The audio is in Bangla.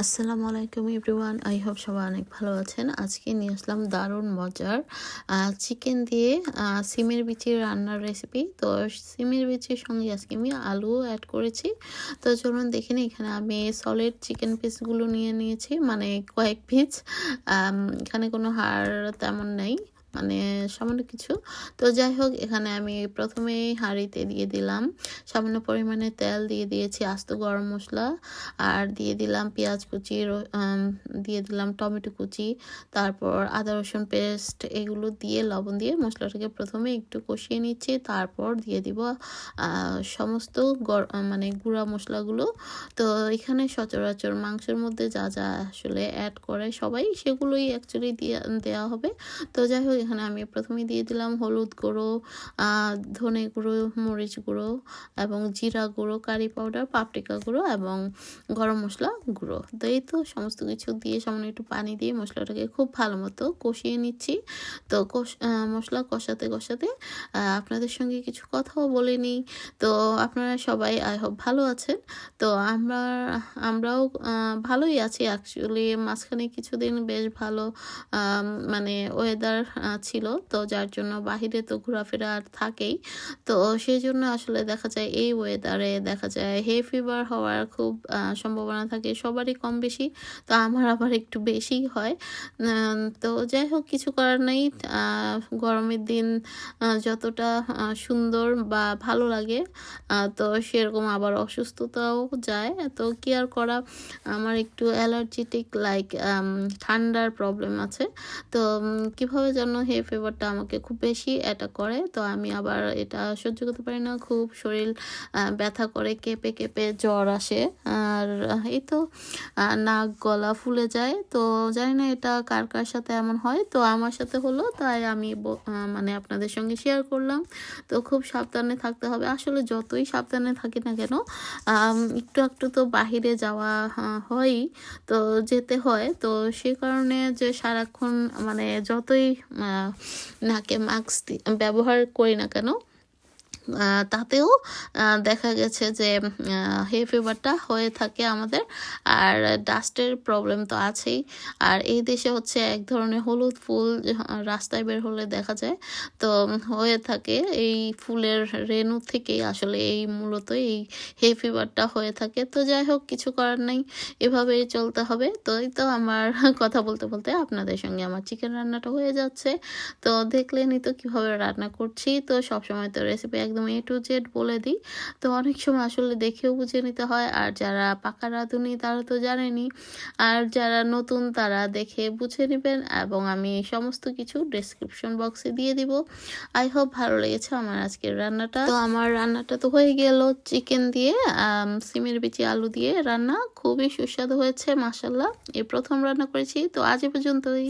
আসসালামু আলাইকুম এভরিওয়ান। আই হোপ সবাই অনেক ভালো আছেন। আজকে নিয়ে আসলাম দারুণ মজার চিকেন দিয়ে সিমের বিচির রান্নার রেসিপি। তো সিমের বিচির সঙ্গে আজকে আমি আলু অ্যাড করেছি। তো চলুন দেখে নিই। এখানে আমি সলিড চিকেন পিসগুলো নিয়ে নিয়েছি, মানে কয়েক পিস। এখানে কোনো হাড় তেমন নেই, মানে সামান্য কিছু। তো যাই হোক, এখানে আমি প্রথমেই হাঁড়িতে দিয়ে দিলাম সামান্য পরিমাণে তেল, দিয়ে দিয়েছি আস্ত গরম মশলা, আর দিয়ে দিলাম পেঁয়াজ কুচি, দিয়ে দিলাম টমেটো কুচি, তারপর আদা রসুন পেস্ট, এগুলো দিয়ে লবণ দিয়ে মশলাটাকে প্রথমে একটু কষিয়ে নিচ্ছি। তারপর দিয়ে দিব সমস্ত মানে গুঁড়া মশলাগুলো। তো এখানে সচরাচর মাংসের মধ্যে যা যা আসলে অ্যাড করে সবাই, সেগুলোই অ্যাকচুয়ালি দেওয়া হবে। তো যাই হোক, এখানে আমি প্রথমে দিয়ে দিলাম হলুদ গুঁড়ো, ধনে গুঁড়ো, মরিচ গুঁড়ো এবং জিরা গুঁড়ো, কারি পাউডার, পাপরিকা গুঁড়ো এবং গরম মশলা গুঁড়ো। তো এই তো সমস্ত কিছু দিয়ে সামান্য একটু পানি দিয়ে মশলাটাকে খুব ভালো মতো কষিয়ে নিচ্ছি। তো মশলা কষাতে কষাতে আপনাদের সঙ্গে কিছু কথাও বলে নিই। তো আপনারা সবাই আই হোপ ভালো আছেন। তো আমরাও ভালোই আছি অ্যাকচুয়ালি। মাঝখানে কিছুদিন বেশ ভালো মানে ওয়েদার ছিল, তো যার জন্য বাহিরে তো ঘোরাফেরা আর থাকেই। তো সেই জন্য আসলে দেখা যায় এই ওয়েদারে দেখা যায় হে ফিভার হওয়ার খুব সম্ভাবনা থাকে সবারই কম বেশি। তো আমার আবার একটু বেশিই হয়। তো যাই হোক, কিছু করার নেই। গরমের দিন যতটা সুন্দর বা ভালো লাগে, তো সেরকম আবার অসুস্থতাও যায়। তো কি আর করা, আমার একটু অ্যালার্জিটিক লাইক ঠান্ডার প্রবলেম আছে। তো কিভাবে যেন হে ফিভারটা আমাকে খুব বেশি অ্যাটাক করে। তো আমি আবার এটা সহ্য করতে পারি না, খুব শরীর ব্যথা করে, কেঁপে কেঁপে জ্বর আসে, আর এই তো নাক গলা ফুলে যায়। তো জানি না এটা কার কার সাথে এমন হয়, তো আমার সাথে হলো, তাই আমি মানে আপনাদের সঙ্গে শেয়ার করলাম। তো খুব সাবধানে থাকতে হবে। আসলে যতই সাবধানে থাকি না কেন, একটু একটু তো বাহিরে যাওয়া হয়ই, তো যেতে হয়। তো সে কারণে যে সারাক্ষণ মানে যতই নাকে মাস্ক ব্যবহার করি না কেন, তাতেও দেখা গেছে যে হে ফিভারটা হয়ে থাকে আমাদের। আর ডাস্টের প্রবলেম তো আছেই। আর এই দেশে হচ্ছে এক ধরনের হলুদ ফুল রাস্তায় বের হলে দেখা যায়, তো হয়ে থাকে এই ফুলের রেণু থেকেই আসলে এই মূলত এই হে ফিভারটা হয়ে থাকে। তো যাই হোক, কিছু করার নেই, এভাবেই চলতে হবে। তো এই তো আমার কথা বলতে বলতে আপনাদের সঙ্গে আমার চিকেন রান্নাটা হয়ে যাচ্ছে। তো দেখলেনই তো কিভাবে রান্না করছি। তো সবসময় তো রেসিপি একদম এ টু জেড বলে দিই, তো অনেক সময় আসলে দেখেও বুঝে নিতে হয়। আর যারা পাকা রাঁধুনি তারা তো জানেনই, আর যারা নতুন তারা দেখে বুঝে নেবেন, এবং আমি সমস্ত কিছু ডেসক্রিপশন বক্সে দিয়ে দিব। আই হোপ ভালো লেগেছে আমার আজকের রান্নাটা। তো আমার রান্নাটা তো হয়ে গেল, চিকেন দিয়ে সিমের বিচি আলু দিয়ে রান্না, খুবই সুস্বাদু হয়েছে মাশাআল্লাহ। এই প্রথম রান্না করেছি। তো আজ এ পর্যন্তই।